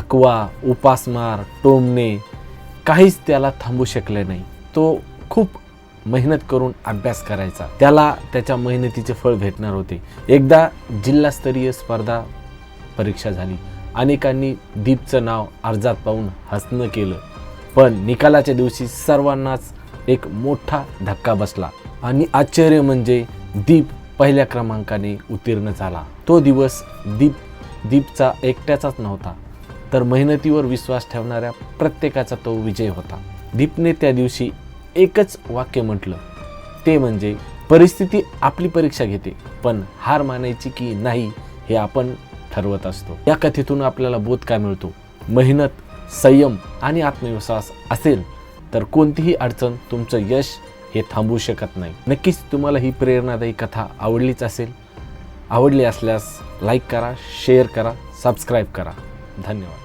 थकवा, उपासमार, टोमणे काहीच त्याला थांबू शकले नाही. तो खूप मेहनत करून अभ्यास करायचा. त्याला त्याच्या मेहनतीचे फळ भेटणार होते. एकदा जिल्हास्तरीय स्पर्धा परीक्षा झाली. अनेकांनी दीपचं नाव अर्जात पाहून हसणं केलं. पण निकालाच्या दिवशी सर्वांनाच एक मोठा धक्का बसला आणि आश्चर्य म्हणजे दीप पहिल्या क्रमांकाने उत्तीर्ण झाला. तो दिवस दीपचा एकट्याचाच नव्हता, तर मेहनतीवर विश्वास ठेवणाऱ्या प्रत्येकाचा तो विजय होता. दीपने त्या दिवशी एकच वाक्य म्हटलं, ते म्हणजे परिस्थिती आपली परीक्षा घेते, पण हार मानायची की नाही हे आपण ठरवत असतो. या कथेतून आपल्याला बोध काय मिळतो? मेहनत, संयम आणि आत्मविश्वास असेल तर कोणतीही अडचण तुमचं यश हे थांबवू शकत नाही. नक्कीच तुम्हाला ही प्रेरणादायी कथा आवडलीच असेल. आवडली असल्यास लाईक करा, शेअर करा, सबस्क्राईब करा. धन्यवाद.